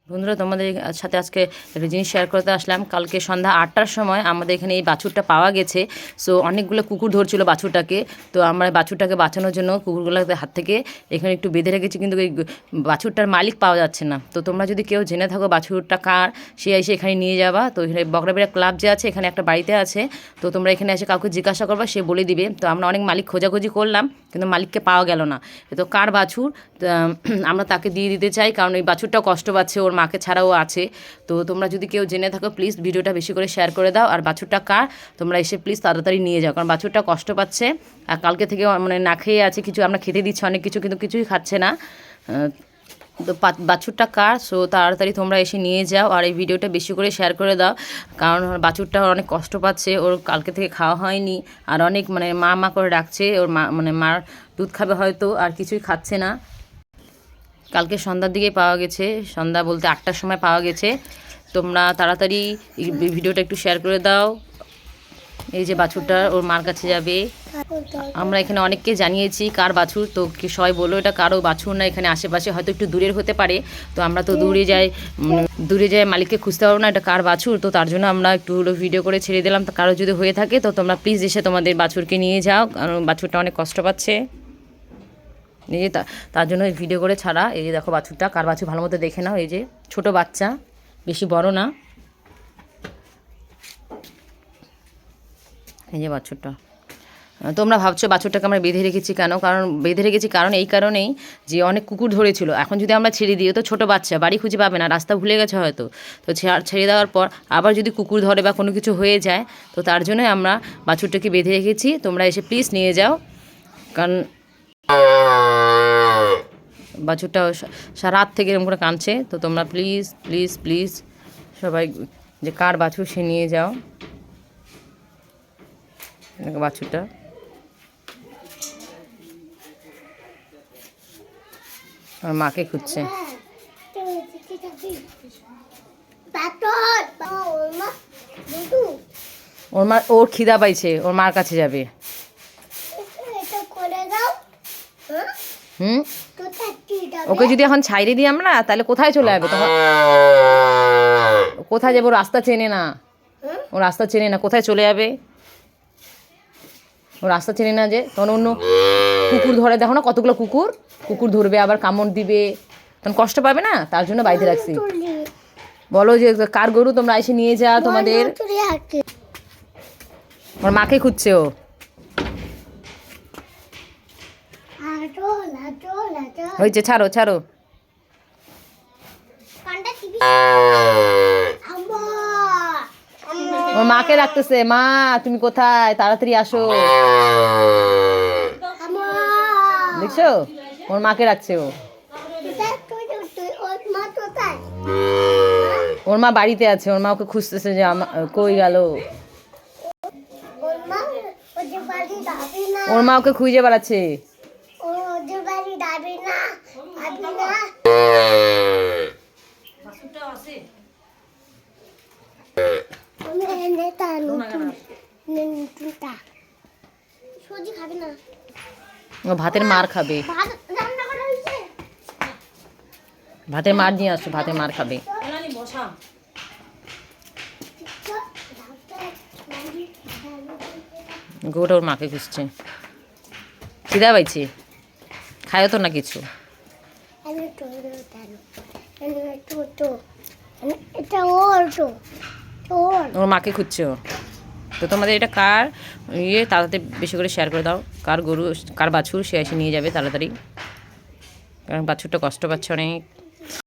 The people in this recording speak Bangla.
বন্ধুরা, তোমাদের সাথে আজকে একটা জিনিস শেয়ার করতে আসলাম। কালকে সন্ধ্যা 8টার সময় আমাদের এখানে এই বাছুরটা পাওয়া গেছে। সো অনেকগুলো কুকুর ধরছিল বাছুরটাকে। তো আমরা বাছুরটাকে বাঁচানোর জন্য কুকুরগুলোর হাত থেকে এখানে একটু বেঁধে রেখেছি, কিন্তু এই বাছুরটার মালিক পাওয়া যাচ্ছে না। তো তোমরা যদি কেউ জেনে থাকো বাছুরটা কার, সে এসে এখানে নিয়ে যাবা। তো এখানে বকরাবিরা ক্লাব যে আছে, এখানে একটা বাড়িতে আছে। তো তোমরা এখানে এসে কাউকে জিজ্ঞাসা করবা, সে বলে দিবে। তো আমরা অনেক মালিক খোঁজাখুঁজি করলাম, কিন্তু মালিককে পাওয়া গেল না। তো কার বাছুর, আমরা তাকে দিয়ে দিতে চাই, কারণ এই বাছুরটাও কষ্ট পাচ্ছে, ওর মাকে ছাড়াও আছে। তো তোমরা যদি কেউ জেনে থাকো প্লিজ ভিডিওটা বেশি করে শেয়ার করে দাও। আর বাছুরটা কার তোমরা এসে প্লিজ তাড়াতাড়ি নিয়ে যাও, কারণ বাছুরটা কষ্ট পাচ্ছে। আর কালকে থেকে মানে না খেয়ে আছে, কিছু আমরা খেতে দিচ্ছি অনেক কিছু, কিন্তু কিছুই খাচ্ছে না। তো বাছুরটা কার, সো তাড়াতাড়ি তোমরা এসে নিয়ে যাও। আর এই ভিডিওটা বেশি করে শেয়ার করে দাও, কারণ বাছুরটা অনেক কষ্ট পাচ্ছে, ওর কালকে থেকে খাওয়া হয়নি। আর অনেক মানে মা মা করে ডাকছে, ওর মা মানে মার দুধ খাবে হয়তো, আর কিছুই খাচ্ছে না। কালকে সন্ধ্যার দিকে পাওয়া গেছে, সন্ধ্যা বলতে 8টার সময় পাওয়া গেছে। তোমরা তাড়াতাড়ি ভিডিওটা একটু শেয়ার করে দাও। এই যে বাছুরটা ওর মার কাছে যাবে। আমরা এখানে অনেককে জানিয়েছি কার বাছুর, তো সবাই বললো এটা কারো বাছুর না, এখানে আশেপাশে হয়তো একটু দূরের হতে পারে। তো আমরা তো দূরে যাই মালিককে খুঁজতে পারবো না এটা কার বাছুর। তো তার জন্য আমরা একটু ভিডিও করে ছেড়ে দিলাম। কারো যদি হয়ে থাকে তো তোমরা প্লিজ এসে তোমাদের বাছুরকে নিয়ে যাও, কারণ বাছুরটা অনেক কষ্ট পাচ্ছে। এই যে তার জন্য ভিডিও করে ছাড়া। এই যে দেখো বাছুরটা কার বাছুর, ভালো মতো দেখে নাও। এই যে ছোট বাচ্চা, বেশি বড় না। এই যে বাছুরটা। তোমরা ভাবছো বাছুরটাকে আমরা বেঁধে রেখেছি কেন, কারণ বেঁধে রেখেছি কারণ এই কারণেই যে অনেক কুকুর ধরেছিল। এখন যদি আমরা ছেড়ে দিই, তো ছোট বাচ্চা বাড়ি খুঁজে পাবে না, রাস্তা ভুলে গেছে হয়তো। তো ছেড়ে দেওয়ার পর আবার যদি কুকুর ধরে বা কোনো কিছু হয়ে যায়, তো তার জন্যই আমরা বাছুরটাকে বেঁধে রেখেছি। তোমরা এসে প্লিজ নিয়ে যাও, কারণ বাছুরটা রাত থেকে এরকম করে কাঁদছে। তো তোমরা প্লিজ প্লিজ প্লিজ সবাই যে কার বাছুর সে নিয়ে যাও। বাছুরটা আমার মাকে খুঁজছে। ওর খিদা পাইছে, ওর মার কাছে যাবে। হুম, ওকে যদি এখন ছাইরে দিই আমরা, তাহলে কোথায় চলে যাবে? তোমার কোথায় যাবে? ও রাস্তা চেনে না, ও রাস্তা চেনে না, কোথায় চলে যাবে? ও রাস্তা চেনে না, যে তখন অন্য কুকুর ধরে, দেখো না কতগুলো কুকুর ধরবে, আবার কামড় দিবে, তখন কষ্ট পাবে না, তার জন্য বাড়িতে রাখছি। বলো যে কার গরু, তোমরা এসে নিয়ে যাও তোমাদের। ওর মাকে খুঁজছে ও। হয়েছে, ছাড়ো ছাড়ো। ওর মাকে ডাকতেছে, মা তুমি কোথায়, তাড়াতাড়ি আসো। দেখছো, ওর মাকে ডাকছে ও। ওর মা বাড়িতে আছে, ওর মা ওকে খুঁজতেছে যে কই গেল। ওর মা ওকে খুঁজে বেড়াচ্ছে। ভাতের মার খাবে, ভাতের মার নিয়ে আসো, ভাতের মার খাবে। গোটা ওর মাকে খুঁজছে, খিদা পাইছে, খায়ও তো না কিছু। ওর মাকে খুঁজছে ও। তো তোমাদের এটা কার তাড়াতাড়ি বেশি করে শেয়ার করে দাও, কার গরু কার বাছুর, সে এসে নিয়ে যাবে তাড়াতাড়ি, কারণ বাছুরটা কষ্ট পাচ্ছে অনেক।